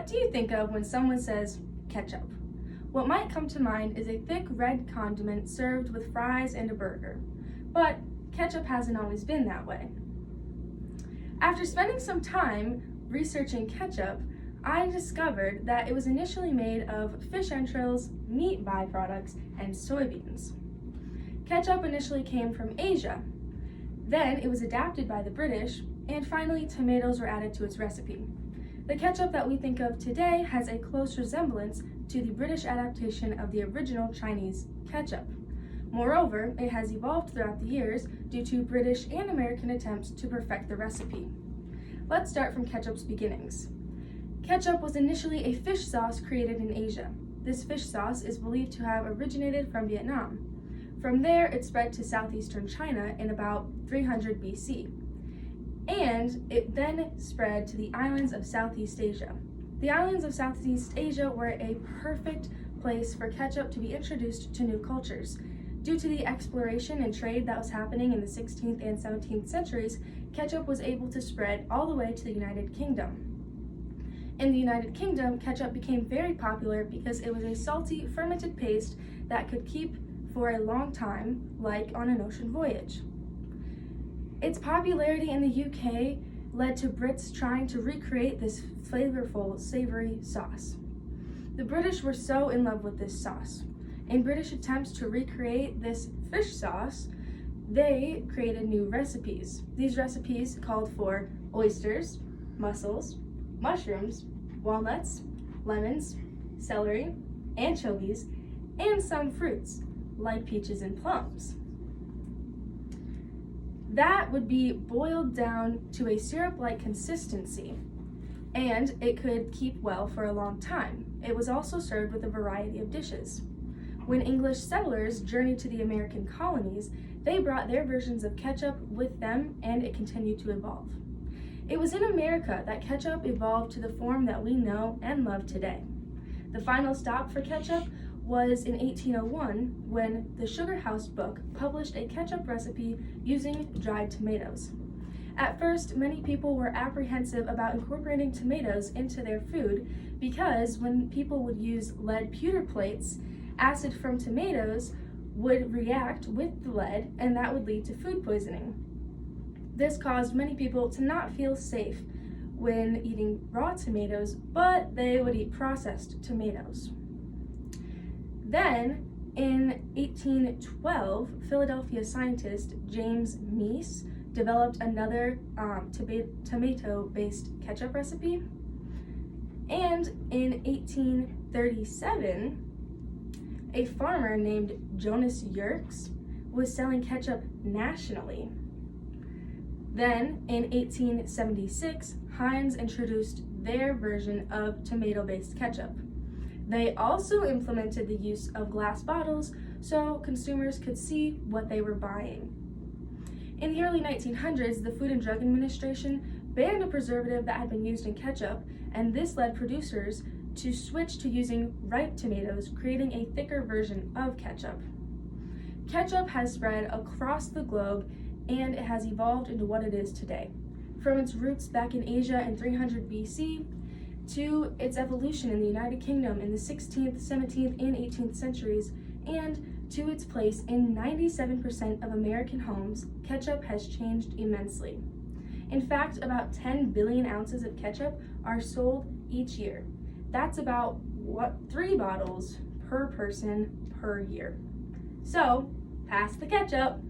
What do you think of when someone says ketchup? What might come to mind is a thick red condiment served with fries and a burger. But ketchup hasn't always been that way. After spending some time researching ketchup, I discovered that it was initially made of fish entrails, meat byproducts, and soybeans. Ketchup initially came from Asia. Then it was adapted by the British, and finally tomatoes were added to its recipe. The ketchup that we think of today has a close resemblance to the British adaptation of the original Chinese ketchup. Moreover, it has evolved throughout the years due to British and American attempts to perfect the recipe. Let's start from ketchup's beginnings. Ketchup was initially a fish sauce created in Asia. This fish sauce is believed to have originated from Vietnam. From there, it spread to southeastern China in about 300 BC. And it then spread to the islands of Southeast Asia. The islands of Southeast Asia were a perfect place for ketchup to be introduced to new cultures. Due to the exploration and trade that was happening in the 16th and 17th centuries, ketchup was able to spread all the way to the United Kingdom. In the United Kingdom, ketchup became very popular because it was a salty, fermented paste that could keep for a long time, like on an ocean voyage. Its popularity in the UK led to Brits trying to recreate this flavorful, savory sauce. The British were so in love with this sauce. In British attempts to recreate this fish sauce, they created new recipes. These recipes called for oysters, mussels, mushrooms, walnuts, lemons, celery, anchovies, and some fruits, like peaches and plums. That would be boiled down to a syrup-like consistency, and it could keep well for a long time. It was also served with a variety of dishes. When English settlers journeyed to the American colonies, they brought their versions of ketchup with them, and it continued to evolve. It was in America that ketchup evolved to the form that we know and love today. The final stop for ketchup was in 1801 when the Sugar House Book published a ketchup recipe using dried tomatoes. At first, many people were apprehensive about incorporating tomatoes into their food because when people would use lead pewter plates, acid from tomatoes would react with the lead and that would lead to food poisoning. This caused many people to not feel safe when eating raw tomatoes, but they would eat processed tomatoes. Then, in 1812, Philadelphia scientist James Meese developed another tomato-based ketchup recipe. And in 1837, a farmer named Jonas Yerkes was selling ketchup nationally. Then, in 1876, Heinz introduced their version of tomato-based ketchup. They also implemented the use of glass bottles so consumers could see what they were buying. In the early 1900s, the Food and Drug Administration banned a preservative that had been used in ketchup, and this led producers to switch to using ripe tomatoes, creating a thicker version of ketchup. Ketchup has spread across the globe, and it has evolved into what it is today. From its roots back in Asia in 300 BC, to its evolution in the United Kingdom in the 16th, 17th, and 18th centuries, and to its place in 97% of American homes, ketchup has changed immensely. In fact, about 10 billion ounces of ketchup are sold each year. That's about 3 bottles per person per year. So, pass the ketchup.